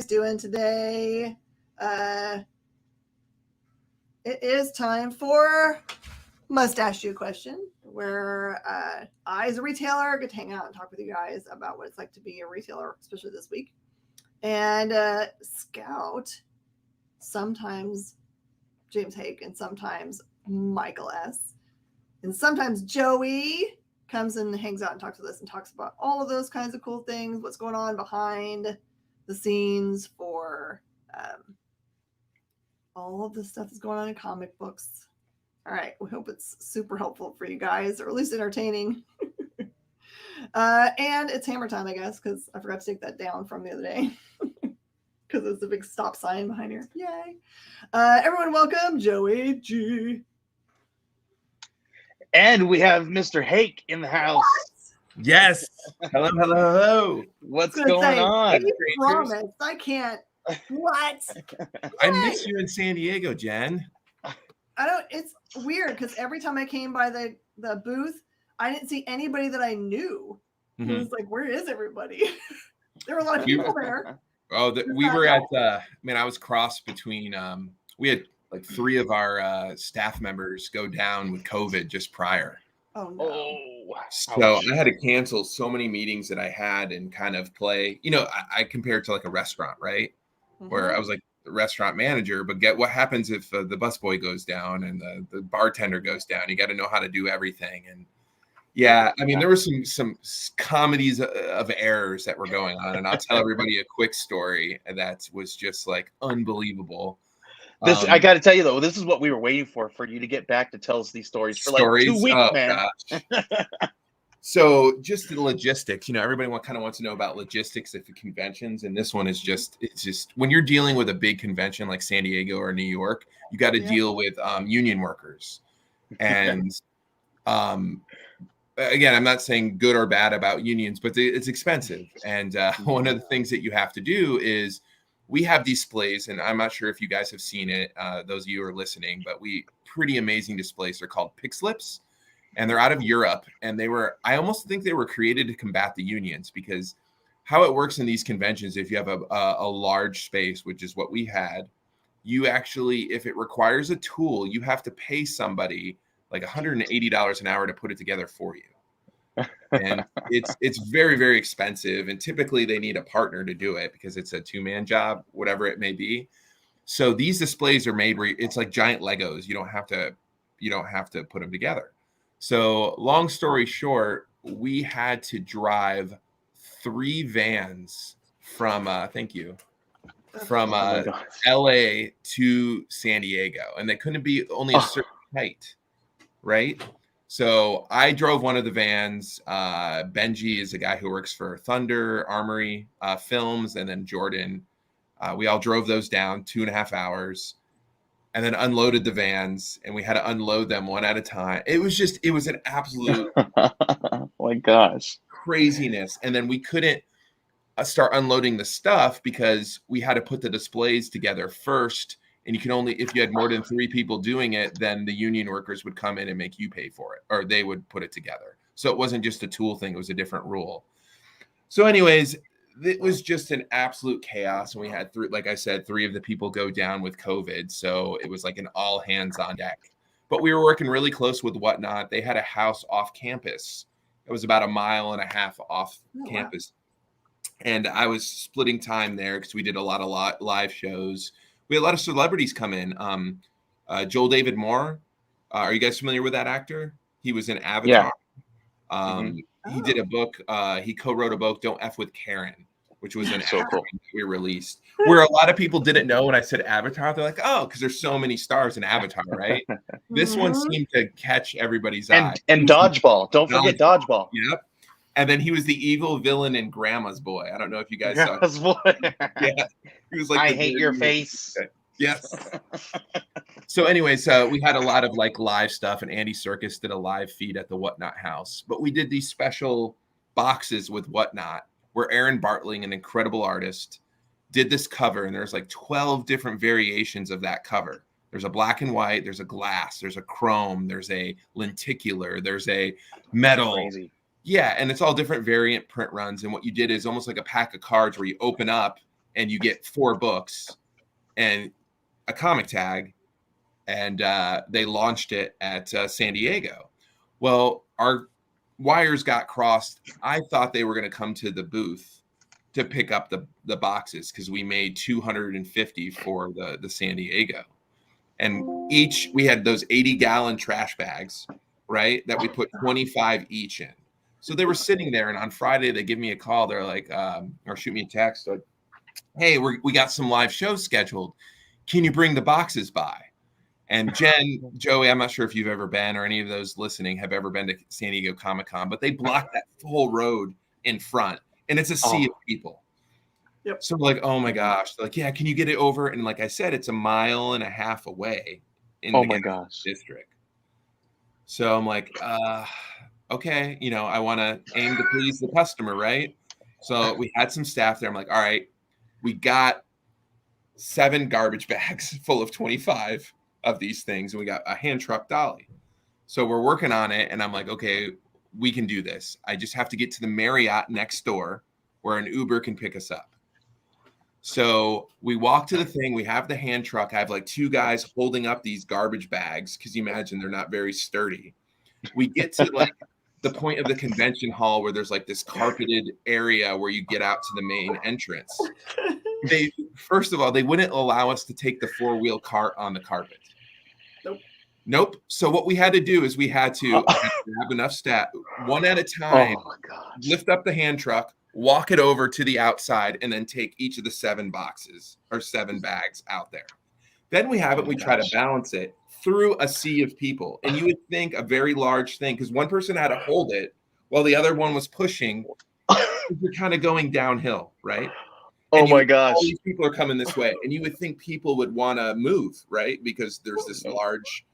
guys doing today? It is time for Mustache You A Question, where I, as a retailer, get to hang out and talk with you guys about what it's like to be a retailer, especially this week. And Scout, sometimes James Hake, and sometimes Michael S., and sometimes Joey comes and hangs out and talks with us and talks about all of those kinds of cool things, what's going on behind the scenes for all of the stuff that's going on in comic books. All right, we hope it's super helpful for you guys, or at least entertaining. And it's hammer time, I guess, because I forgot to take that down from the other day. Because it's a big stop sign behind here. Yay. Everyone welcome Joey G. And we have Mr. Hake in the house. What? Yes. Hello. What's going on? I promise. I can't. What? I miss you in San Diego, Jen. It's weird because every time I came by the booth, I didn't see anybody that I knew. Mm-hmm. It was like, where is everybody? There were a lot of people there. We were at, I was crossed between, we had like 3 of our staff members go down with COVID just prior. Oh, no. Oh, so I had to cancel so many meetings that I had and kind of play, I compare it to like a restaurant, right? Mm-hmm. Where I was like the restaurant manager, but what happens if the busboy goes down and the bartender goes down? You got to know how to do everything. And yeah, there were some comedies of errors that were going on, and I'll tell everybody a quick story that was just like unbelievable. I got to tell you though, this is what we were waiting for you to get back to tell us these stories for like 2 weeks, man. So just the logistics, everybody kind of wants to know about logistics at the conventions, and this one is it's just when you're dealing with a big convention like San Diego or New York, you got to deal with union workers, and again, I'm not saying good or bad about unions, but it's expensive. And one of the things that you have to do is we have displays, and I'm not sure if you guys have seen it, those of you who are listening, but pretty amazing displays. They're called pick slips, and they're out of Europe. And I almost think they were created to combat the unions, because how it works in these conventions, if you have a large space, which is what we had, you actually, if it requires a tool, you have to pay somebody like $180 an hour to put it together for you. And it's very, very expensive. And typically they need a partner to do it because it's a 2-man job, whatever it may be. So these displays are made where it's like giant Legos. You don't have to put them together. So long story short, we had to drive 3 vans from LA to San Diego, and they couldn't be only a certain height. Right. So I drove one of the vans. Benji is a guy who works for Thunder Armory Films. And then Jordan, we all drove those down 2.5 hours and then unloaded the vans, and we had to unload them one at a time. It was an absolute oh my gosh, craziness. And then we couldn't start unloading the stuff because we had to put the displays together first. And you can only, if you had more than 3 people doing it, then the union workers would come in and make you pay for it, or they would put it together. So it wasn't just a tool thing. It was a different rule. So anyways, it was just an absolute chaos. And we had 3 of the people go down with COVID. So it was like an all hands on deck, but we were working really close with Whatnot. They had a house off campus. It was about 1.5 miles off campus. Wow. And I was splitting time there because we did a lot of live shows. We had a lot of celebrities come in. Joel David Moore. Are you guys familiar with that actor? He was in Avatar. Yeah. He did a book. He co-wrote a book, Don't F with Karen, which was an so cool that we released. Where a lot of people didn't know when I said Avatar. They're like, oh, because there's so many stars in Avatar, right? This one seemed to catch everybody's eye. And Dodgeball. Don't forget Dodgeball. Yep. And then he was the evil villain in Grandma's Boy. I don't know if you guys saw Grandma's Boy. Yeah. He was like, I hate your face. Yes. So anyways, we had a lot of like live stuff, and Andy Serkis did a live feed at the Whatnot house. But we did these special boxes with Whatnot where Aaron Bartling, an incredible artist, did this cover, and there's like 12 different variations of that cover. There's a black and white, there's a glass, there's a chrome, there's a lenticular, there's a metal. Crazy. Yeah, and it's all different variant print runs. And what you did is almost like a pack of cards where you open up and you get 4 books and a comic tag. And they launched it at San Diego. Well, our wires got crossed. I thought they were going to come to the booth to pick up the boxes because we made 250 for the San Diego. And we had those 80-gallon trash bags, right, that we put 25 each in. So they were sitting there, and on Friday they give me a call. They're like, or shoot me a text, like, hey, we got some live shows scheduled. Can you bring the boxes by? And Jen, Joey, I'm not sure if you've ever been, or any of those listening have ever been to San Diego Comic-Con, but they block that full road in front, and it's a sea of people. Yep. So we're like, oh my gosh. They're like, yeah, can you get it over? And like I said, it's 1.5 miles away in the district. So I'm like, okay, I want to aim to please the customer, right? So we had some staff there. I'm like, all right, we got 7 garbage bags full of 25 of these things, and we got a hand truck dolly. So we're working on it, and I'm like, okay, we can do this. I just have to get to the Marriott next door where an Uber can pick us up. So we walk to the thing. We have the hand truck. I have like 2 guys holding up these garbage bags because you imagine they're not very sturdy. We get to like the point of the convention hall where there's like this carpeted area where you get out to the main entrance. First of all, they wouldn't allow us to take the 4-wheel cart on the carpet. Nope. So what we had to do is we had to have enough staff, one at a time, lift up the hand truck, walk it over to the outside, and then take each of the 7 boxes or 7 bags out there. Then we try to balance it through a sea of people. And you would think a very large thing, because one person had to hold it while the other one was pushing. You're kind of going downhill, right? Oh my gosh. All these people are coming this way. And you would think people would want to move, right? Because there's this large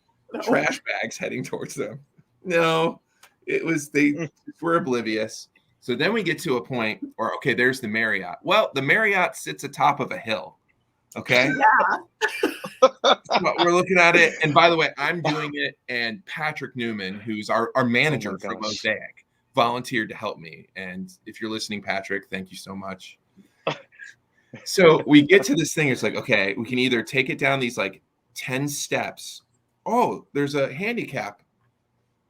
trash bags heading towards them. No, it was, they were oblivious. So then we get to a point where, okay, there's the Marriott. Well, the Marriott sits atop of a hill. Okay. Yeah. So we're looking at it. And by the way, I'm doing it. And Patrick Newman, who's our manager for Mosaic, volunteered to help me. And if you're listening, Patrick, thank you so much. So we get to this thing. It's like, okay, we can either take it down these like 10 steps. Oh, there's a handicap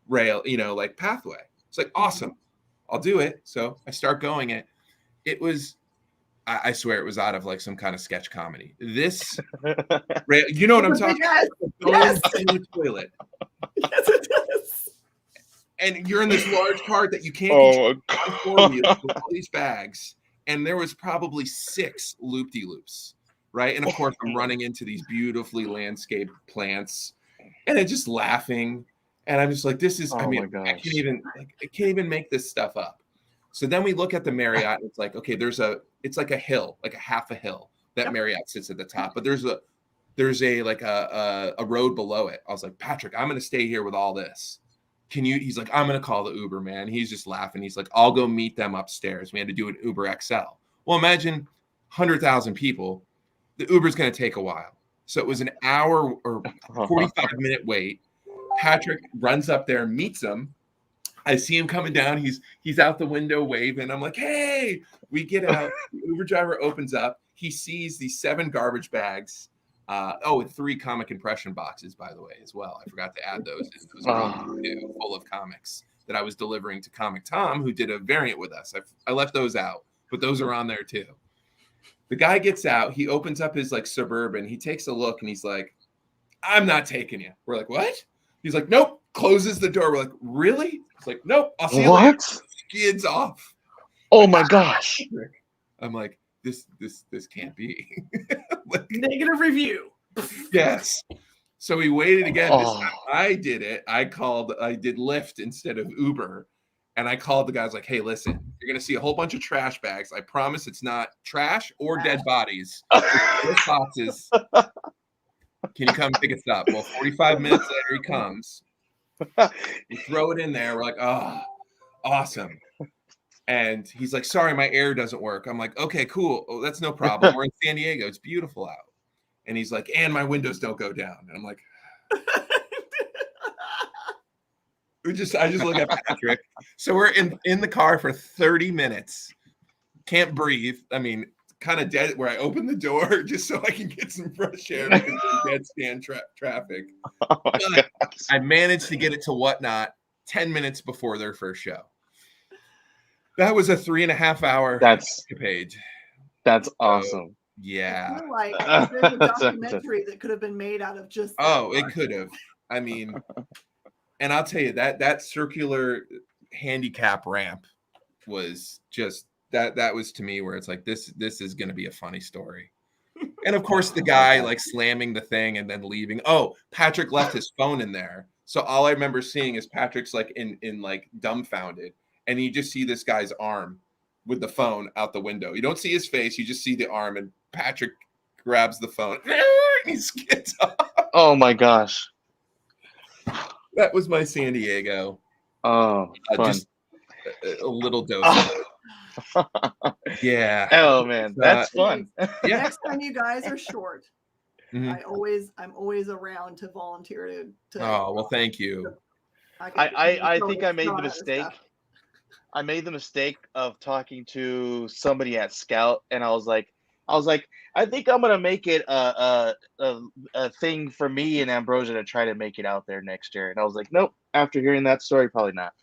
rail, like pathway. It's like, awesome. I'll do it. So I start going it. It was, I swear it was out of like some kind of sketch comedy. This, you know what I'm talking about? Yes. In the toilet. Yes, it does. And you're in this large cart that you can't control with all these bags. And there was probably 6 loop-de-loops, right? And of course, I'm running into these beautifully landscaped plants and I'm just laughing. And I'm just like, this is, I can't even make this stuff up. So then we look at the Marriott and it's like, okay, it's like a hill, like a half a hill that Marriott sits at the top, but there's a road below it. I was like, Patrick, I'm going to stay here with all this. He's like, I'm going to call the Uber, man. He's just laughing. He's like, I'll go meet them upstairs. We had to do an Uber XL. Well, imagine 100,000 people. The Uber's going to take a while. So it was an hour or 45-minute wait. Patrick runs up there and meets him. I see him coming down. He's out the window waving. I'm like, hey, we get out. The Uber driver opens up. He sees these 7 garbage bags. And 3 comic impression boxes, by the way, as well. I forgot to add those in. Those are full of comics that I was delivering to Comic Tom, who did a variant with us. I left those out, but those are on there too. The guy gets out. He opens up his like Suburban. He takes a look and he's like, I'm not taking you. We're like, what? He's like, nope. Closes the door. We're like, really? He's like, nope. I'll see you later. Skids off. Oh my gosh. I'm like, this can't be. Negative review. Yes. So we waited again. This time I did it. I did Lyft instead of Uber. And I called the guys like, hey, listen, you're going to see a whole bunch of trash bags. I promise it's not trash or dead bodies. It's boxes. Can you come pick us up? Well, 45 minutes later, he comes. We throw it in there. We're like, oh, awesome. And he's like, sorry, my air doesn't work. I'm like, okay, cool. Oh, that's no problem. We're in San Diego. It's beautiful out. And he's like, and my windows don't go down. And I'm like, I just look at Patrick. So we're in the car for 30 minutes. Can't breathe. I mean, kind of dead, where I open the door just so I can get some fresh air because we're dead stand traffic. Oh my But gosh. I managed to get it to Whatnot 10 minutes before their first show. That was a 3.5 hour escapade. That's awesome. Yeah. I feel like there's a That's documentary that could have been made out of just that. Oh, it could have. I mean, and I'll tell you that circular handicap ramp was just that was to me where it's like this is going to be a funny story. And of course the guy like slamming the thing and then leaving. Oh, Patrick left his phone in there. So all I remember seeing is Patrick's like in like dumbfounded, and you just see this guy's arm with the phone out the window. You don't see his face, you just see the arm, and Patrick grabs the phone and he skids off. Oh my gosh. That was my San Diego. Oh, fun. Just a little dose. Yeah. Oh man, that's fun. Yeah. Next time you guys are short, I'm always around to volunteer to Oh well, thank you. I think I made the mistake. I made the mistake of talking to somebody at Scout, and I was like, I think I'm gonna make it a thing for me and Ambrosia to try to make it out there next year. And I was like, nope. After hearing that story, probably not.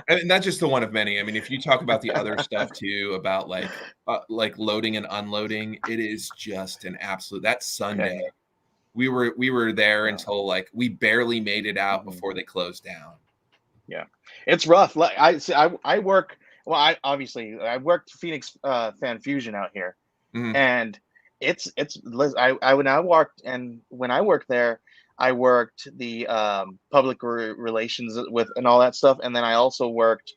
And not just the one of many. I mean, if you talk about the other stuff too, about like loading and unloading, it is just an absolute. That Sunday, we were there until like we barely made it out before they closed down. Yeah, it's rough. Like I work. Well, I worked Phoenix Fan Fusion out here, and it's when I worked there, I worked the public relations with and all that stuff, and then I also worked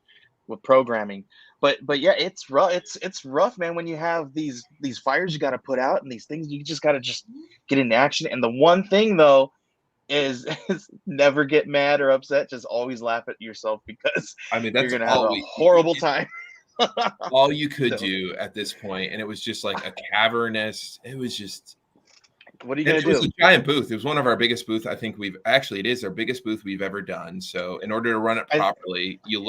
with programming. But yeah, it's rough. It's rough, man. When you have these fires you got to put out and these things, you just got to just get into action. And the one thing though is never get mad or upset. Just always laugh at yourself, because I mean that's you're gonna have a horrible time. All you could do at this point, and it was just like a cavernous. It was just. What are you gonna do? It was a giant booth. It was one of our biggest booths. I think it is our biggest booth we've ever done. So in order to run it properly, you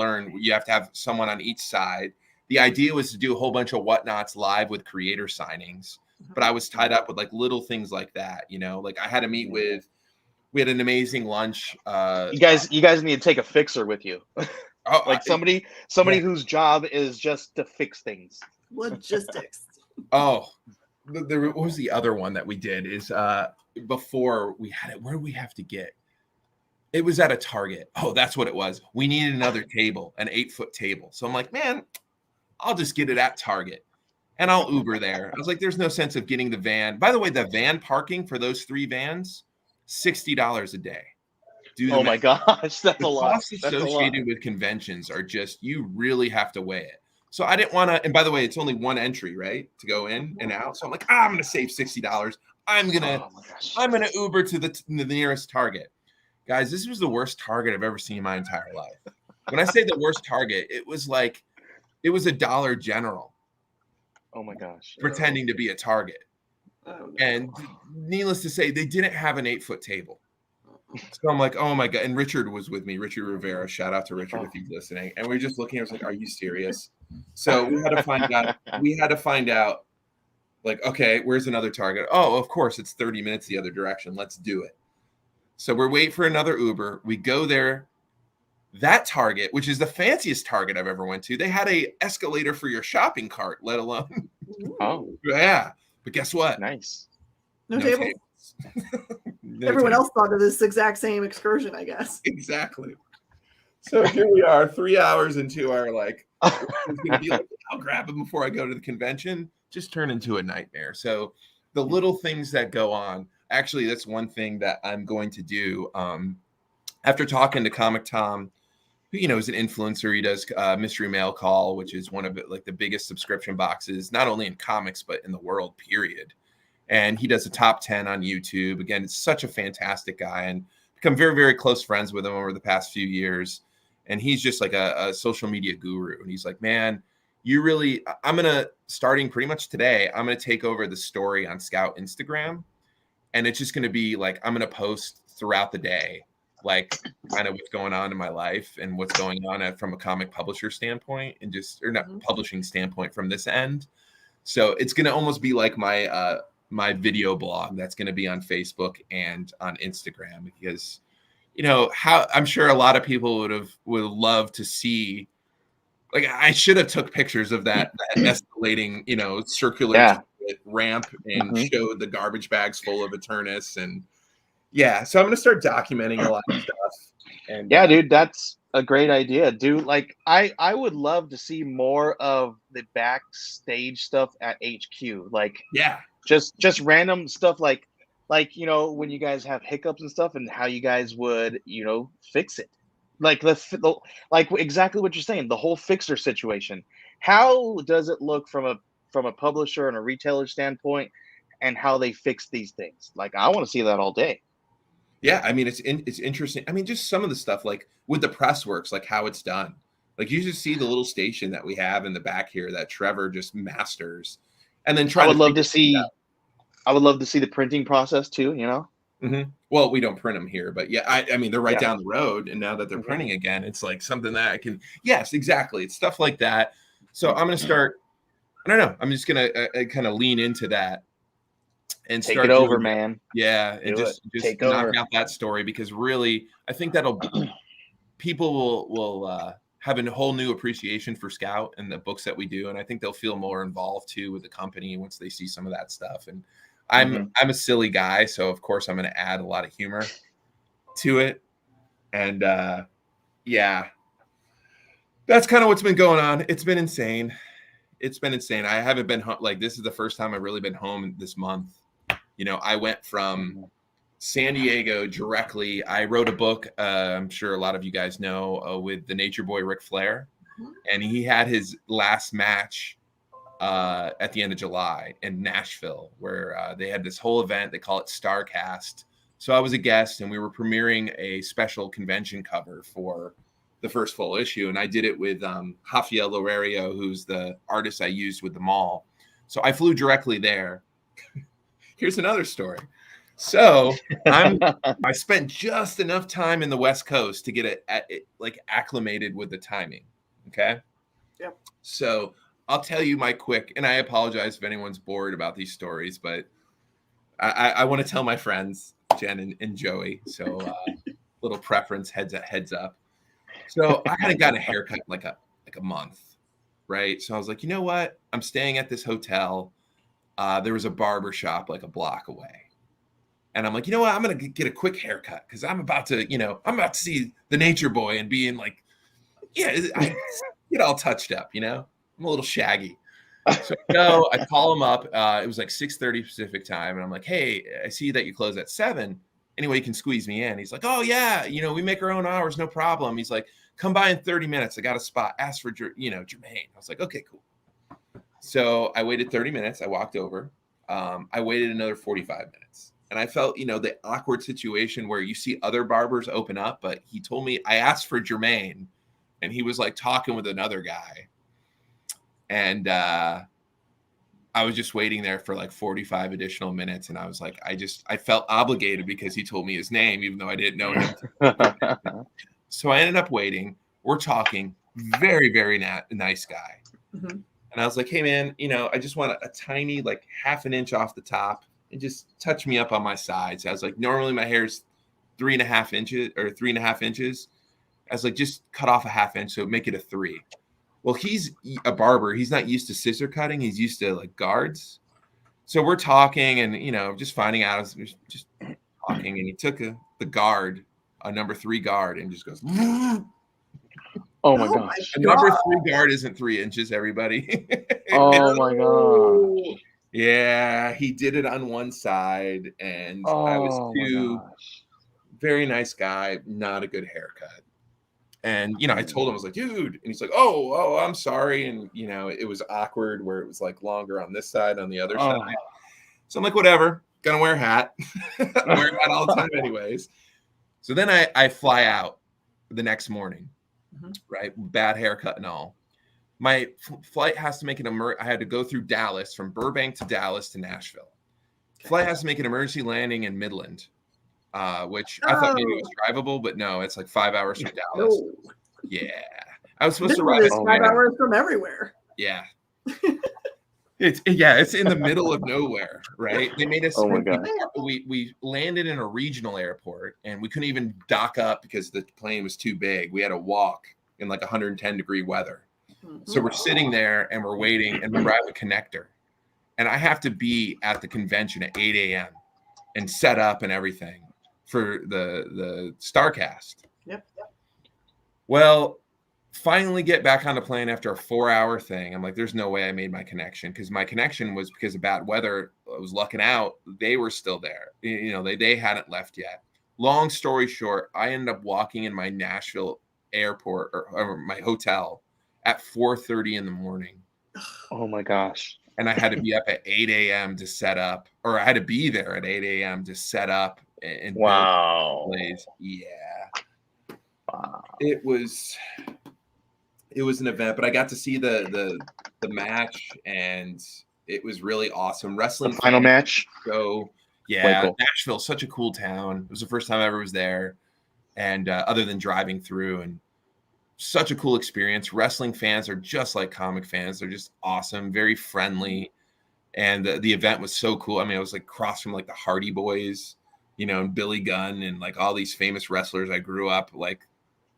have to have someone on each side. The idea was to do a whole bunch of Whatnots live with creator signings, but I was tied up with like little things like that. Like I had to meet with. We had an amazing lunch. You guys need to take a fixer with you. Like somebody whose job is just to fix things. Logistics. Oh, what was the other one that we did is before we had it, where do we have to get? It was at a Target. Oh, that's what it was. We needed another table, an 8-foot table. So I'm like, man, I'll just get it at Target and I'll Uber there. I was like, there's no sense of getting the van. By the way, the van parking for those 3 vans, $60 a day. Oh my gosh, that's a lot. Costs associated with conventions are just, you really have to weigh it. So I didn't want to, and by the way, it's only one entry, right, to go in and out. So I'm like, I'm going to save $60. I'm gonna Uber to the nearest Target. Guys, this was the worst Target I've ever seen in my entire life. When I say the worst Target, it was a Dollar General. Oh my gosh. Pretending to be a Target. Oh, no. And needless to say, they didn't have an 8-foot table. So I'm like, oh my God. And Richard was with me, Richard Rivera. Shout out to Richard if he's listening. And we were just looking, I was like, are you serious? So we had to find out, like, okay, where's another Target? Oh, of course, it's 30 minutes the other direction. Let's do it. So we're waiting for another Uber. We go there. That Target, which is the fanciest Target I've ever went to, they had a escalator for your shopping cart, let alone. Oh. Yeah. But guess what? Nice. No tables. Everyone else thought of this exact same excursion, I guess. Exactly. So here we are, 3 hours into our I'll grab them before I go to the convention. Just turned into a nightmare. So the little things that go on. Actually, that's one thing that I'm going to do. After talking to Comic Tom, who is an influencer, he does Mystery Mail Call, which is one of the biggest subscription boxes, not only in comics but in the world. Period. And he does a top 10 on YouTube. Again, it's such a fantastic guy, and become very, very close friends with him over the past few years. And he's just like a social media guru. And he's like, man, starting pretty much today, I'm going to take over the story on Scout Instagram. And it's just going to be like, I'm going to post throughout the day, like kind of what's going on in my life and what's going on from a comic publisher standpoint, and not publishing standpoint from this end. So it's going to almost be like my my video blog that's going to be on Facebook and on Instagram, because how I'm sure a lot of people would love to see. Like, I should have took pictures of that escalating, circular ramp and showed the garbage bags full of Eternus. And so I'm going to start documenting a lot of stuff. And dude, that's a great idea, dude. Like, I would love to see more of the backstage stuff at HQ. Like, just random stuff, like when you guys have hiccups and stuff, and how you guys would fix it. Like like exactly what you're saying, the whole fixer situation. How does it look from a publisher and a retailer standpoint, and how they fix these things? Like, I want to see that all day. Yeah, I mean, it's interesting. I mean, just some of the stuff, like with the press works, like how it's done. Like, you just see the little station that we have in the back here that Trevor just masters, and then I would love to see the printing process too. Well, we don't print them here, but I mean, they're right down the road, and now that they're printing again, it's like something that I can. Yes, exactly. It's stuff like that. So I'm going to start. I don't know. I'm just going to kind of lean into that and take start it over, man. Yeah, and just knock out that story, because really, I think that'll people will have a whole new appreciation for Scout and the books that we do, and I think they'll feel more involved too with the company once they see some of that stuff. And I'm a silly guy, so of course I'm going to add a lot of humor to it. And that's kind of what's been going on. It's been insane. I haven't been home. Like, this is the first time I've really been home this month. I went from San Diego directly. I wrote a book, I'm sure a lot of you guys know, with the Nature Boy Ric Flair, and he had his last match at the end of July in Nashville, where they had this whole event. They call it StarCast. So I was a guest, and we were premiering a special convention cover for the first full issue, and I did it with Rafael Lorerio, who's the artist I used with the mall. So I flew directly there. Here's another story. So I spent just enough time in the West Coast to get acclimated with the timing. Okay. Yep. So I'll tell you my quick, and I apologize if anyone's bored about these stories, but I want to tell my friends, Jen and Joey. So little preference, heads up. So I hadn't gotten a haircut in like a month, right? So I was like, you know what? I'm staying at this hotel. There was a barber shop like a block away. And I'm like, you know what? I'm going to get a quick haircut, because I'm about to see the Nature Boy and being like, I get all touched up, I'm a little shaggy. So I call him up. It was like 6:30 Pacific time. And I'm like, hey, I see that you close at 7. Anyway, you can squeeze me in. He's like, oh yeah, we make our own hours, no problem. He's like, come by in 30 minutes. I got a spot. Ask for, Jermaine. I was like, okay, cool. So I waited 30 minutes. I walked over. I waited another 45 minutes. And I felt, the awkward situation where you see other barbers open up, but he told me, I asked for Jermaine, and he was like talking with another guy. And I was just waiting there for like 45 additional minutes. And I was like, I felt obligated because he told me his name, even though I didn't know him. So I ended up waiting. We're talking. Very, very nice guy. Mm-hmm. And I was like, hey, man, I just want a tiny, like half an inch off the top, and just touch me up on my sides. I was like, normally my hair's 3.5 inches or 3.5 inches. I was like, just cut off a half inch, so make it a 3. Well, he's a barber. He's not used to scissor cutting. He's used to like guards. So we're talking and, just finding out, just talking. And he took the guard, a number 3 guard, and just goes, oh my gosh. A number 3 guard isn't 3 inches, everybody. Oh my god. Yeah, he did it on one side, and I was too. Very nice guy, not a good haircut. And, I told him, I was like, dude, and he's like, oh, I'm sorry. And, it was awkward where it was like longer on this side, on the other side. So I'm like, whatever, gonna wear a hat. Wear a hat all the time anyways. So then I fly out the next morning, right? Bad haircut and all. My flight has to make I had to go through Dallas, from Burbank to Dallas to Nashville. Flight has to make an emergency landing in Midland. Which I thought maybe it was drivable, but no, it's like 5 hours from Dallas. No. Yeah. I was supposed to arrive at 5 hours from everywhere. Yeah. It's in the middle of nowhere, right? They made us. Oh my God. We landed in a regional airport, and we couldn't even dock up because the plane was too big. We had to walk in like 110-degree weather. So we're sitting there and we're waiting. And remember, I have a connector, and I have to be at the convention at 8 a.m. and set up and everything for the Starcast. Yep. Well, finally get back on the plane after a 4-hour thing. I'm like, there's no way I made my connection, because my connection was because of bad weather. I was lucking out. They were still there. You know, they hadn't left yet. Long story short, I ended up walking in my Nashville airport or my hotel at 4:30 in the morning. Oh my gosh. And I had to be up at 8 a.m. to set up, or I had to be there at 8 a.m. to set up and wow. Yeah. Wow. It was an event, but I got to see the match, and it was really awesome. Wrestling the final match. So yeah, cool. Nashville's such a cool town. It was the first time I ever was there, and other than driving through, and such a cool experience. Wrestling fans are just like comic fans. They're just awesome, very friendly, and the event was so cool. I mean, I was like across from like the Hardy Boys, you know, and Billy Gunn, and like all these famous wrestlers I grew up like,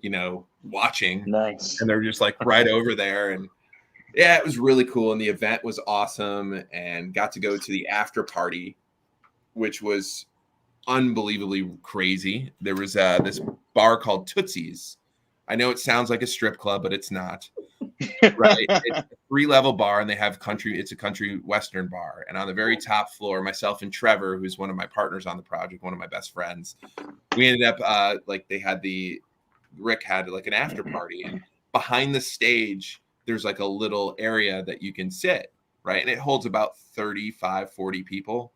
you know, watching. Nice. And they're just like right over there. And yeah, it was really cool. And the event was awesome, and got to go to the after party, which was unbelievably crazy. There was this bar called Tootsie's. I know it sounds like a strip club, but it's not. Right? It's a 3-level bar, and they have it's a country western bar. And on the very top floor, myself and Trevor, who's one of my partners on the project, one of my best friends, we ended up like Rick had like an after party, and behind the stage there's like a little area that you can sit, right? And it holds about 35, 40 people.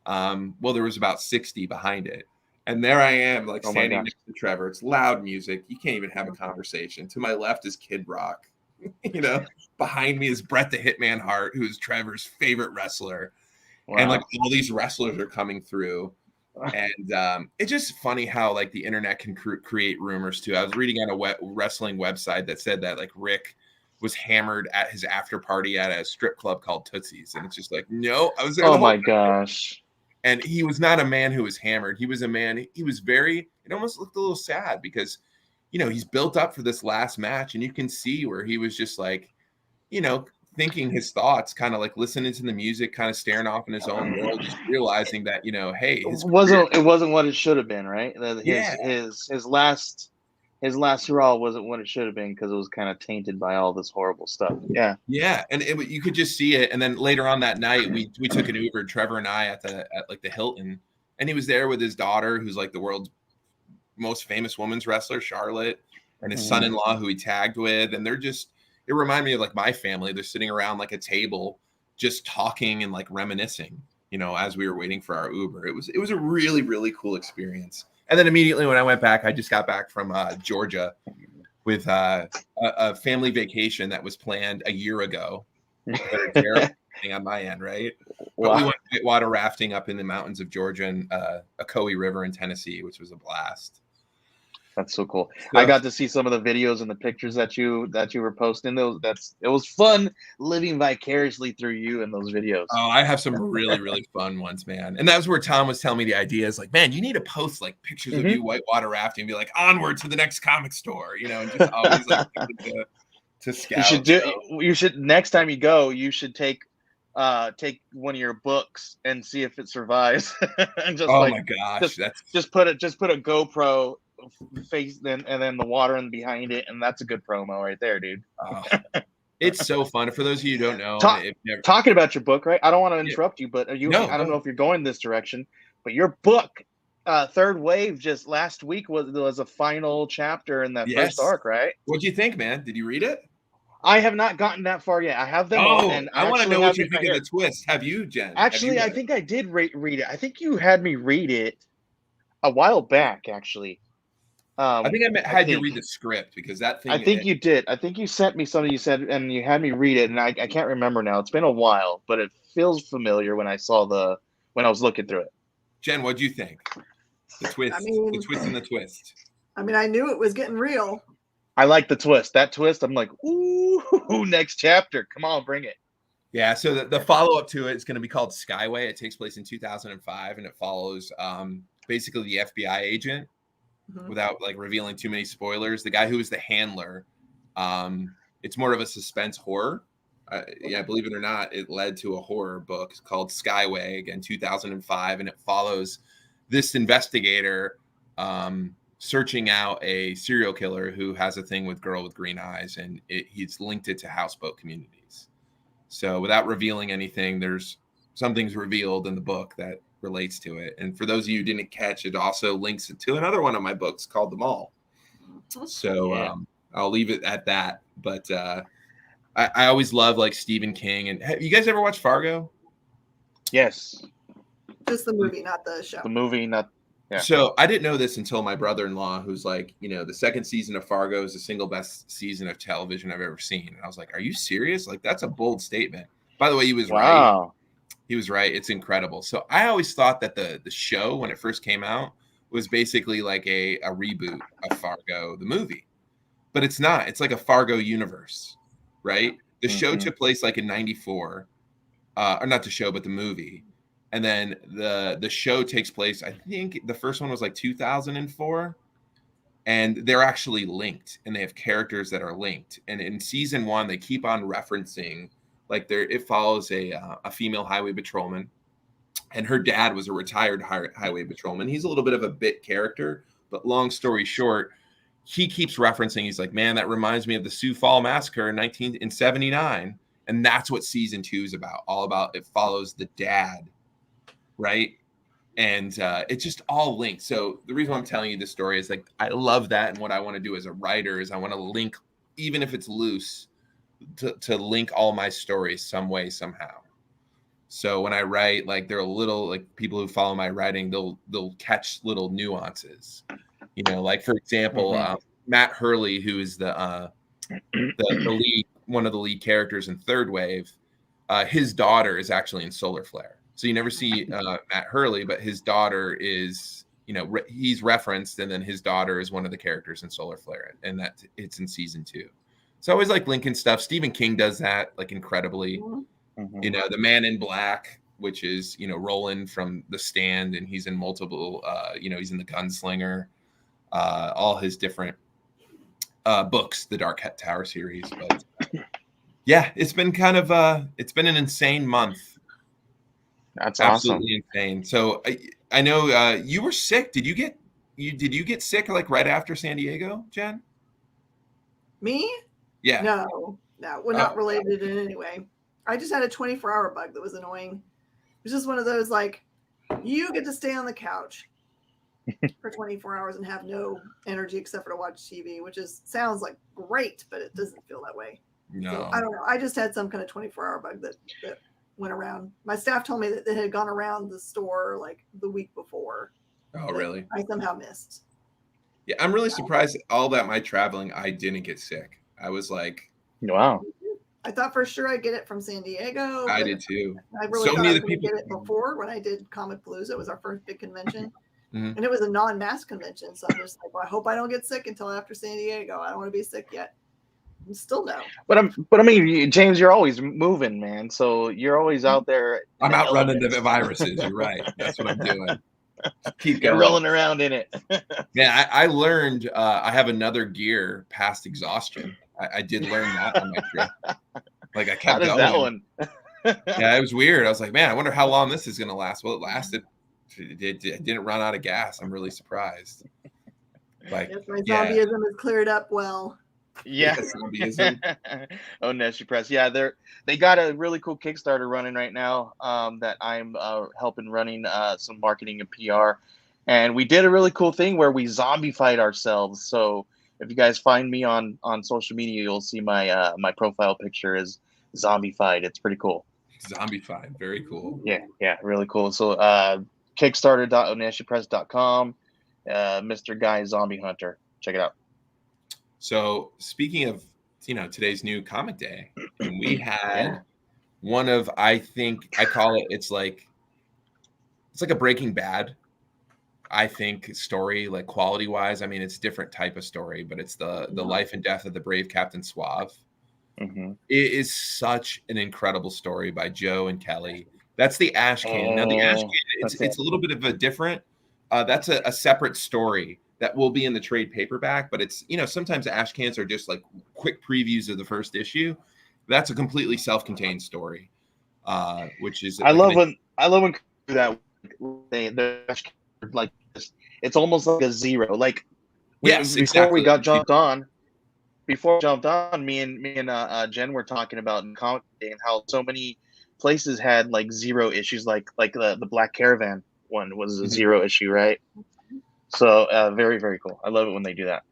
Well, there was about 60 behind it. And there I am, like standing next to Trevor. It's loud music. You can't even have a conversation. To my left is Kid Rock. You know, behind me is Bret the Hitman Hart, who's Trevor's favorite wrestler. Wow. And like all these wrestlers are coming through. And it's just funny how like the internet can create rumors too. I was reading on a wrestling website that said that like Rick was hammered at his after party at a strip club called Tootsie's. And it's just like, no, I was there. Oh my gosh. And he was not a man who was hammered. He was a man. He was it almost looked a little sad because, you know, he's built up for this last match, and you can see where he was just like, you know, thinking his thoughts, kind of like listening to the music, kind of staring off in his own world, just realizing that, you know, hey, it wasn't what it should have been, right? His last hurrah wasn't what it should have been, because it was kind of tainted by all this horrible stuff. Yeah, and you could just see it. And then later on that night, we took an Uber, Trevor and I, at like the Hilton, and he was there with his daughter, who's like the world's most famous women's wrestler, Charlotte, and his son-in-law, who he tagged with, and it reminded me of like my family. They're sitting around like a table, just talking and like reminiscing, you know, as we were waiting for our Uber. It was a really, really cool experience. And then immediately when I went back, I just got back from Georgia with a family vacation that was planned a year ago. On my end, right? Wow. But we went whitewater rafting up in the mountains of Georgia and Ocoee River in Tennessee, which was a blast. That's so cool. So, I got to see some of the videos and the pictures that you were posting. It was fun living vicariously through you in those videos. Oh, I have some really, really fun ones, man. And that was where Tom was telling me the idea is like, man, you need to post like pictures of you whitewater rafting and be like, onward to the next comic store, you know, and just always like to scout. You should next time you go, you should take one of your books and see if it survives. And just my gosh, just put a GoPro face and then the water and behind it, and that's a good promo right there, dude. It's so fun. For those of you who don't know, talking about your book, right? I don't want to interrupt you, but I don't know if you're going this direction, but your book, Third Wave, just last week was a final chapter in that first arc, right? What'd you think, man? Did you read it? I have not gotten that far yet. I have them all, and I want to know what you think of the twist. Have you, Jen? Actually, I think I did read it. I think you had me read it a while back, actually. I think I had you read the script, because that thing. I think you did. I think you sent me something you said, and you had me read it, and I can't remember now. It's been a while, but it feels familiar when I was looking through it. Jen, what'd you think? The twist, the twist and the twist. I mean, I knew it was getting real. I like the twist. That twist, I'm like, ooh, next chapter. Come on, bring it. Yeah, so the follow-up to it is going to be called Skyway. It takes place in 2005, and it follows basically the FBI agent, without like revealing too many spoilers. The guy who was the handler. It's more of a suspense horror. Yeah, believe it or not, it led to a horror book called Skyway, again, 2005, and it follows this investigator searching out a serial killer who has a thing with girl with green eyes, and he's linked it to houseboat communities. So without revealing anything, there's something's revealed in the book that relates to it. And for those of you who didn't catch, it also links it to another one of my books called The Mall. So I'll leave it at that. But I always love like Stephen King. And have you guys ever watched Fargo? Yes. Just the movie, not the show. The movie, not. Yeah. So I didn't know this until my brother-in-law, who's like, the second season of Fargo is the single best season of television I've ever seen. And I was like, are you serious? Like, that's a bold statement. By the way, he was right. He was right. It's incredible. So I always thought that the show, when it first came out, was basically like a reboot of Fargo, the movie. But it's not. It's like a Fargo universe, right? The show took place like in 94. Or not the show, but the movie. And then the show takes place, I think the first one was like 2004. And they're actually linked, and they have characters that are linked. And in season 1, they keep on referencing, like it follows a female highway patrolman, and her dad was a retired highway patrolman. He's a little bit of a bit character, but long story short, he keeps referencing, he's like, man, that reminds me of the Sioux Fall Massacre in 79. And that's what season 2 is about. All about, it follows the dad, right? And it's just all linked. So the reason why I'm telling you this story is like, I love that. And what I want to do as a writer is I want to link, even if it's loose, to link all my stories some way, somehow. So when I write, like, there are little, like, people who follow my writing, they'll catch little nuances, like, for example, Matt Hurley, who is the lead, one of the lead characters in Third Wave, his daughter is actually in Solar Flare. So you never see Matt Hurley, but his daughter is, he's referenced, and then his daughter is one of the characters in Solar Flare, and that it's in season 2. So I always like linking stuff. Stephen King does that like incredibly. The Man in Black, which is, Roland from The Stand, and he's in multiple, he's in The Gunslinger, all his different books, the Dark Tower series. But yeah, it's been kind of it's been an insane month. That's absolutely awesome. Insane. So I know you were sick. Did you get sick like right after San Diego, Jen? Me? Yeah. No, we're not related in any way. I just had a 24-hour bug that was annoying. It was just one of those, like, you get to stay on the couch for 24 hours and have no energy except for to watch TV, which sounds like great, but it doesn't feel that way. No. So, I don't know. I just had some kind of 24-hour bug that went around. My staff told me that it had gone around the store like the week before. Oh, really? I somehow missed. Yeah, I'm really surprised all that my traveling, I didn't get sick. I was like, wow. I thought for sure I'd get it from San Diego. I did too. I really thought I was going to get it before when I did Comic Palooza. It was our first big convention. And it was a non-mask convention. So I'm just like, well, I hope I don't get sick until after San Diego. I don't want to be sick yet. I'm still no. But I mean, James, you're always moving, man. So you're always out there. I'm out running the viruses. You're right. That's what I'm doing. Keep going. You're rolling around in it. Yeah, I learned I have another gear past exhaustion. I did learn that on my trip. Like I kept going. That one? Yeah, it was weird. I was like, man, I wonder how long this is going to last. Well, it lasted. It didn't run out of gas. I'm really surprised. Like, yes, my zombieism has cleared up well. Yeah. Oh, Nessie Press. Yeah, they got a really cool Kickstarter running right now that I'm helping running some marketing and PR. And we did a really cool thing where we zombified ourselves. So if you guys find me on social media, you'll see my my profile picture is zombified. It's pretty cool. Zombified. Very cool. Yeah, really cool. So kickstarter.onashipress.com, Mr. Guy Zombie Hunter. Check it out. So speaking of, today's new comic day, and we had one of, I think I call it, it's like a Breaking Bad, I think, story, like quality wise. I mean, it's a different type of story, but it's the life and death of the brave Captain Suave. It is such an incredible story by Joe and Kelly. That's the Ash Can. Now the Ash Can, it's a little bit of a different. That's a separate story that will be in the trade paperback, but it's, you know, sometimes Ash Cans are just like quick previews of the first issue. That's a completely self-contained story, which is. I love when that they like it's almost like a zero. Like before we jumped on, me and Jen were talking about in comic day and how so many places had like zero issues, like the Black Caravan one was a zero issue, right? So very, very cool. I love it when they do that.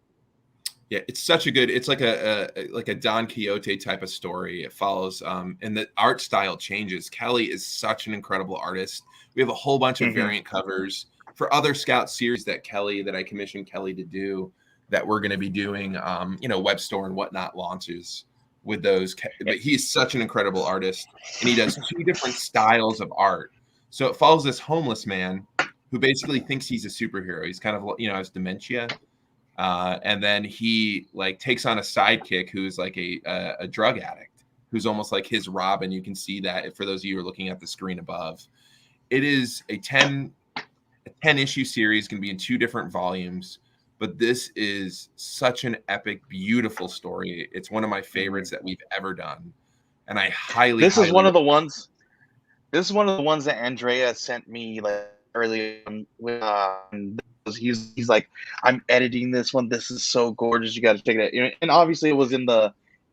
Yeah, it's such a good. It's like a Don Quixote type of story. It follows, and the art style changes. Kelly is such an incredible artist. We have a whole bunch of variant covers for other Scout series that I commissioned Kelly to do, that we're going to be doing, you know, web store and whatnot launches with those. But he's such an incredible artist, and he does 2 different styles of art. So it follows this homeless man who basically thinks he's a superhero. He's kind of, you know, has dementia. And then he like takes on a sidekick who's like a drug addict, who's almost like his Robin. You can see that for those of you who are looking at the screen above. It is a 10 issue series, going to be in 2 different volumes. But this is such an epic, beautiful story. It's one of my favorites that we've ever done. And I highly. This is one of the ones that Andrea sent me like earlier. He's like, I'm editing this one. This is so gorgeous. You got to check it out. And obviously, it was in the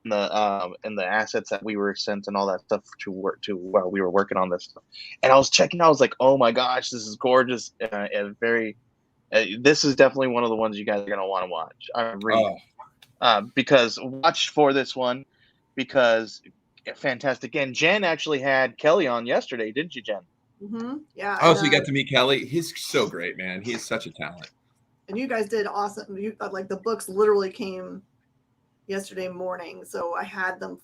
assets that we were sent and all that stuff to work to while we were working on this stuff. And I was checking. I was like, oh my gosh, this is gorgeous and very. This is definitely one of the ones you guys are gonna want to watch. I'm reading because watch for this one because fantastic. And Jen actually had Kelly on yesterday, didn't you, Jen? Yeah. Oh, so you got to meet Kelly. He's so great, man. He is such a talent. And you guys did awesome. You like the books literally came yesterday morning, so I had them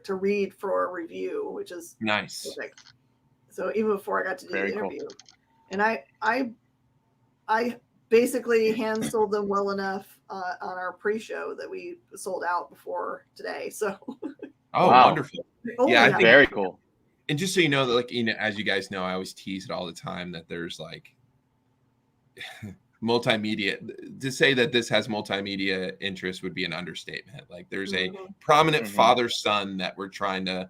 to read for a review, which is nice. Perfect. So even before I got to do the interview, and I basically hand sold them well enough on our pre-show that we sold out before today. So. Wonderful. Yeah, I think very cool. And just so you know, that, like, you know, as you guys know, I always tease it all the time that there's like multimedia. To say that this has multimedia interest would be an understatement. Like, there's a prominent father-son that we're trying to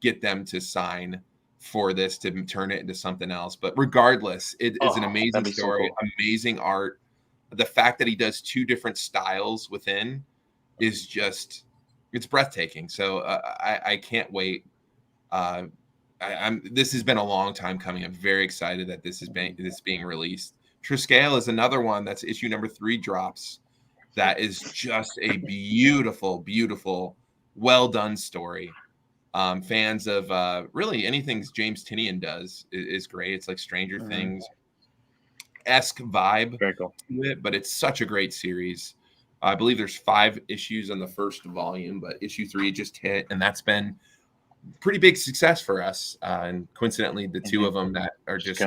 get them to sign for this to turn it into something else. But regardless, it is an amazing story, so cool. Amazing art. The fact that he does 2 different styles within is just, it's breathtaking. So I can't wait. This has been a long time coming. I'm very excited that this is being released. Triscale is another one that's issue number 3 drops. That is just a beautiful, beautiful, well done story. Fans of really anything James Tynion does is great. It's like Stranger Things-esque vibe to it, but it's such a great series. I believe there's 5 issues on the first volume, but issue 3 just hit, and that's been pretty big success for us. And coincidentally, the 2 of them that are just,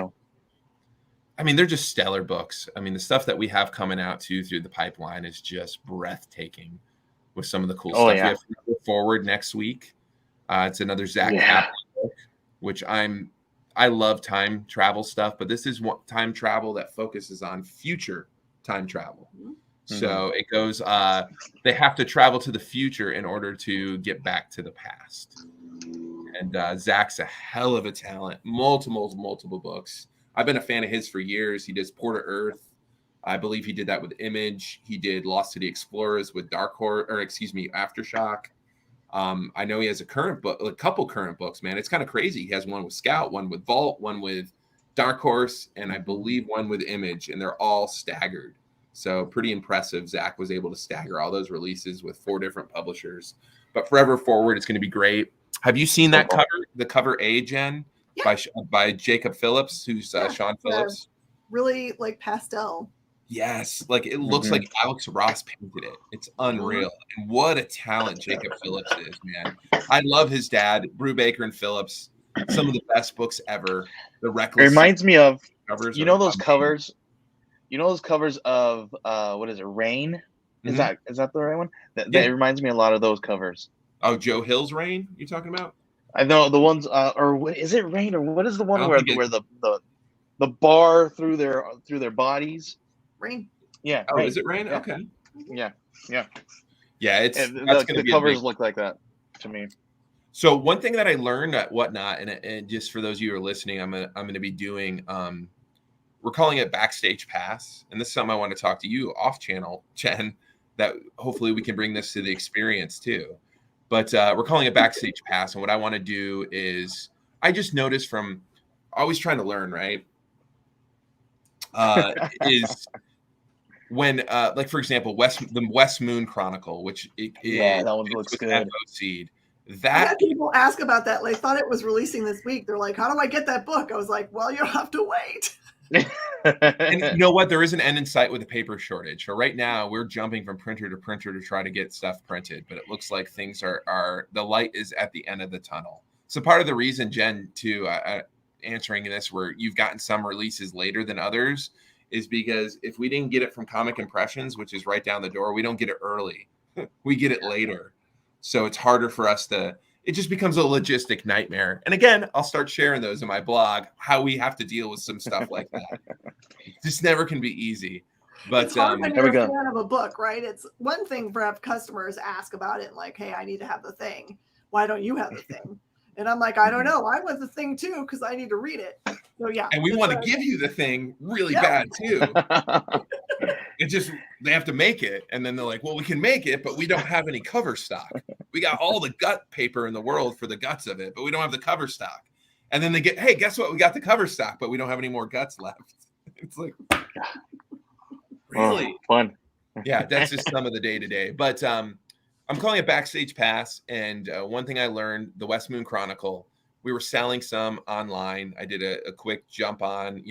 I mean, they're just stellar books. I mean, the stuff that we have coming out through the pipeline is just breathtaking with some of the cool stuff. We have Forward next week. It's another Zach Kaplan book, which I love time travel stuff, but this is time travel that focuses on future time travel. So it goes, they have to travel to the future in order to get back to the past. And Zach's a hell of a talent. Multiple books. I've been a fan of his for years. He does Port of Earth. I believe he did that with Image. He did Lost City Explorers with Aftershock. I know he has a couple current books, man. It's kind of crazy. He has one with Scout, one with Vault, one with Dark Horse, and I believe one with Image, and they're all staggered. So pretty impressive. Zach was able to stagger all those releases with 4 different publishers. But Forever Forward, it's going to be great. Have you seen that cover? The cover A, Jen, by Jacob Phillips, who's Sean Phillips. Really like pastel. Yes, like it looks like Alex Ross painted it. It's unreal. And what a talent Jacob Phillips is, man. I love his dad, Brubaker and Phillips. Some of the best books ever. The Reckless. It reminds me of covers. You know those covers of what is it? Rain? Is that the right one? That reminds me a lot of those covers. Oh, Joe Hill's Rain, you're talking about? I know the ones, or is it Rain, or what is the I one don't where think it. the bar through their bodies? Rain. Yeah, Oh, Rain. is it Rain? Yeah, Okay. yeah, yeah. Yeah, And that's going to the be a big. covers look like that to me. So one thing that I learned at Whatnot, and just for those of you who are listening, I'm gonna be doing. We're calling it Backstage Pass, and this is something I want to talk to you off channel, Jen. That hopefully we can bring this to the experience too. But we're calling it Backstage Pass, and what I want to do is I just noticed from always trying to learn, right? Is when like for example the West Moon Chronicle, which Yeah, that one it's looks with good. FOC. I That had people ask about that. They thought it was releasing this week. They're like, "How do I get that book?" I was like, "Well, you'll have to wait." and you know what? There is an end in sight with the paper shortage. So right now we're jumping from printer to printer to try to get stuff printed, but it looks like things are the light is at the end of the tunnel. So part of the reason, Jen, to answering this, where you've gotten some releases later than others, is because if we didn't get it from Comic Impressions, which is right down the door, we don't get it early. We get it later. So it's harder for us to. It just becomes a logistic nightmare. And again, I'll start sharing those in my blog, how we have to deal with some stuff like that. This never can be easy. But It's hard when There you're we a go. fan of a book, right? It's one thing for have customers ask about it, like, "Hey, I need to have the thing. Why don't you have the thing?" And I'm like, "I don't know. I want the thing too because I need to read it." So yeah, and we it's want to give you the thing really yeah. bad too. It just they have to make it, and then they're like, "Well, we can make it, but we don't have any cover stock. We got all the gut paper in the world for the guts of it, but we don't have the cover stock." And then they get, "Hey, guess what? We got the cover stock, but we don't have any more guts left." It's like, really? Oh, fun. Yeah, that's just some of the day to day. But I'm calling it Backstage Pass. And one thing I learned, the West Moon Chronicle, we were selling some online. I did a quick jump on,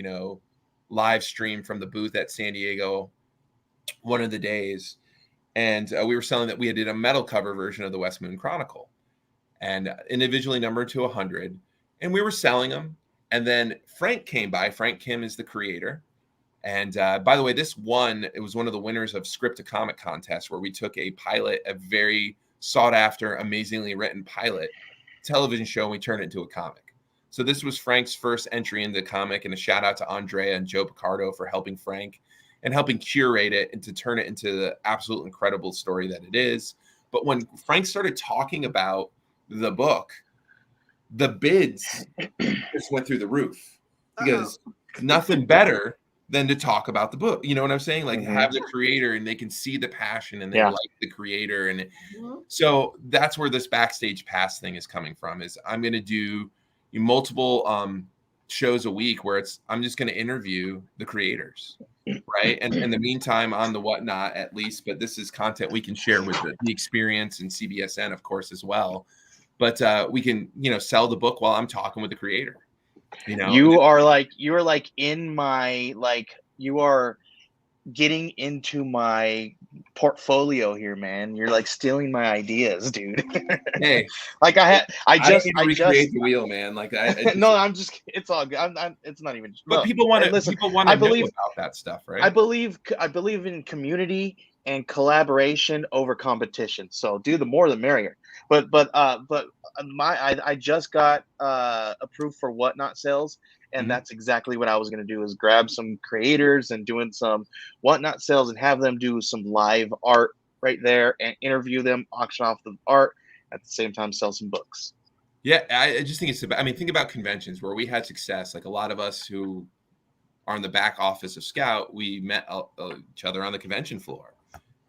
live stream from the booth at San Diego one of the days. And we were selling that we did a metal cover version of the West Moon Chronicle and individually numbered to 100. And we were selling them. And then Frank came by. Frank Kim is the creator. And by the way, it was one of the winners of Script to Comic contest, where we took a very sought after, amazingly written pilot television show, and we turned it into a comic. So this was Frank's first entry into the comic, and a shout out to Andrea and Joe Picardo for helping Frank and helping curate it and to turn it into the absolute incredible story that it is. But when Frank started talking about the book, the bids just went through the roof because nothing better than to talk about the book. You know what I'm saying? Like have the creator and they can see the passion and they like the creator. And so that's where this Backstage Pass thing is coming from, is I'm going to do multiple shows a week where I'm just going to interview the creators. Right. And in the meantime, on the Whatnot, at least, but this is content we can share with the experience and CBSN, of course, as well. But we can, sell the book while I'm talking with the creator. You are like in my, like, you are getting into my portfolio here, man. You're like stealing my ideas, dude. Hey, like I just recreate the wheel, man. Like no, it's all good. It's not even. But no. people want to. Listen, People want to know about that stuff, right? I believe in community and collaboration over competition. So, do the more the merrier. But I just got approved for Whatnot sales, and that's exactly what I was going to do, is grab some creators and doing some Whatnot sales and have them do some live art right there and interview them, auction off the art, at the same time sell some books. Yeah, I just think it's about. I mean, think about conventions where we had success. Like a lot of us who are in the back office of Scout, we met each other on the convention floor.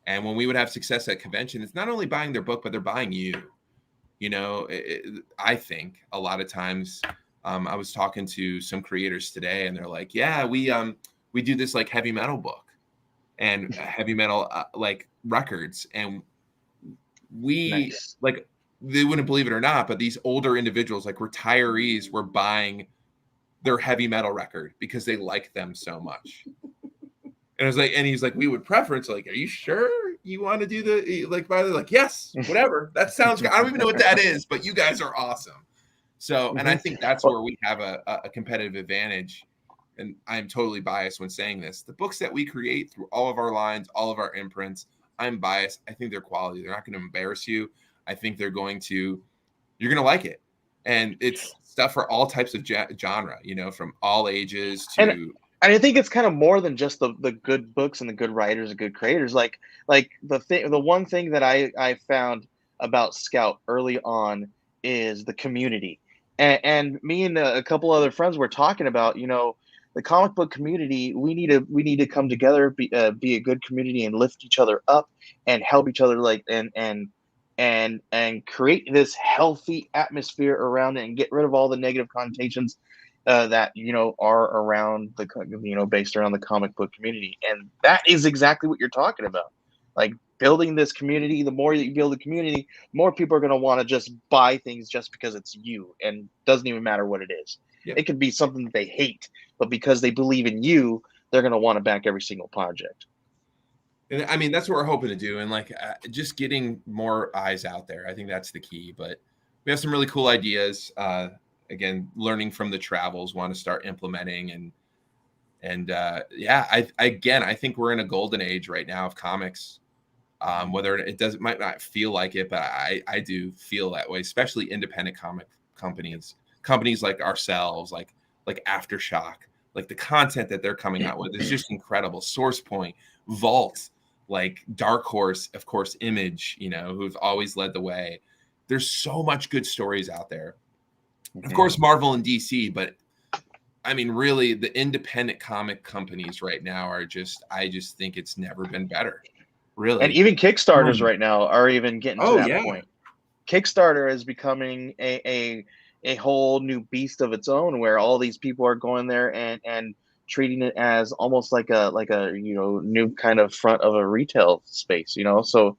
And when we would have success at convention, it's not only buying their book, but they're buying you. I think a lot of times, I was talking to some creators today, and they're like, "Yeah, we do this like heavy metal book and heavy metal like records, and we like they wouldn't believe it or not, but these older individuals, like retirees, were buying their heavy metal record because they like them so much." And I was like, and he's like, "We would preference, like, are you sure you want to do like, yes, whatever. That sounds good. I don't even know what that is, but you guys are awesome." So, and I think that's where we have a competitive advantage. And I'm totally biased when saying this. The books that we create through all of our lines, all of our imprints, I'm biased. I think they're quality. They're not going to embarrass you. I think you're going to like it. And it's stuff for all types of genre, you know, from all ages to. And I think it's kind of more than just the good books and the good writers and good creators. Like the one thing that I found about Scout early on is the community. And me and a couple other friends were talking about, you know, the comic book community. We need to come together, be a good community, and lift each other up and help each other, like and create this healthy atmosphere around it, and get rid of all the negative connotations that, you know, are around the, you know, based around the comic book community. And that is exactly what you're talking about. Like, building this community, the more that you build a community, more people are going to want to just buy things just because it's you, and doesn't even matter what it is. Yep. It could be something that they hate, but because they believe in you, they're going to want to back every single project. And I mean, that's what we're hoping to do. And like, just getting more eyes out there. I think that's the key, but we have some really cool ideas. Again, learning from the travels, want to start implementing, and yeah, I think we're in a golden age right now of comics. Whether it might not feel like it, but I do feel that way, especially independent comic companies like ourselves, like Aftershock, like the content that they're coming out with is just incredible. Source Point, Vault, like Dark Horse, of course, Image, you know, who've always led the way. There's so much good stories out there. Of course, Marvel and DC, but I mean, really, the independent comic companies right now are I just think it's never been better. Really. And even Kickstarters right now are even getting to that point. Kickstarter is becoming a whole new beast of its own, where all these people are going there and treating it as almost like a you know, new kind of front of a retail space, you know. So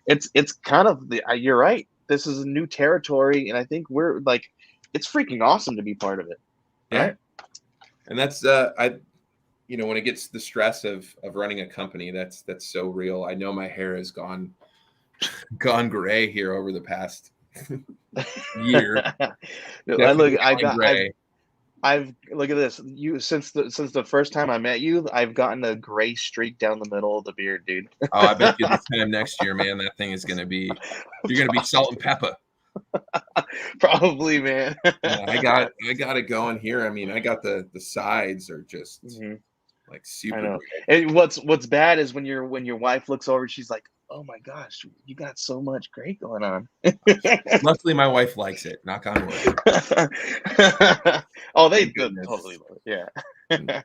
it's kind of you're right. This is a new territory, and I think we're like, it's freaking awesome to be part of it. Right? Yeah. And that's you know, when it gets the stress of running a company, that's so real. I know my hair has gone gray here over the past year. I've look at this. You since the first time I met you, I've gotten a gray streak down the middle of the beard, dude. Oh, I bet you this time next year, man, that thing is you're gonna be salt and pepper. Probably, man. Yeah, I got it going here. I mean, I got the sides are just like super. I know. And what's bad is when your wife looks over, she's like, "Oh my gosh, you got so much gray going on." Luckily, my wife likes it. Knock on wood. Oh, they good. Totally love it. Yeah.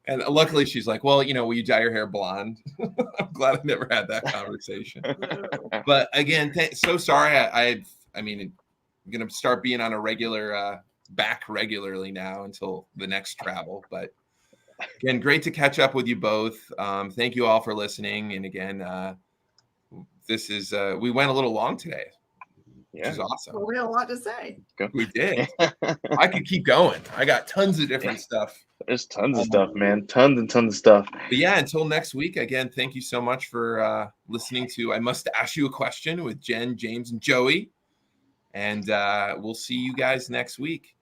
And luckily, she's like, "Well, you know, will you dye your hair blonde?" I'm glad I never had that conversation. But again, so sorry. I mean, I'm gonna start being on a regular back regularly now until the next travel. But again, great to catch up with you both. Thank you all for listening. And again, this is we went a little long today, which is awesome. Well, we had a lot to say. We did. I could keep going. I got tons of different stuff. There's tons of stuff, man. Tons and tons of stuff. But yeah, until next week, again, thank you so much for listening to I Must Ask You a Question with Jen, James, and Joey. And we'll see you guys next week.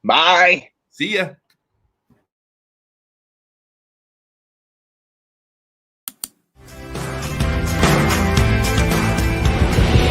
Bye. See ya.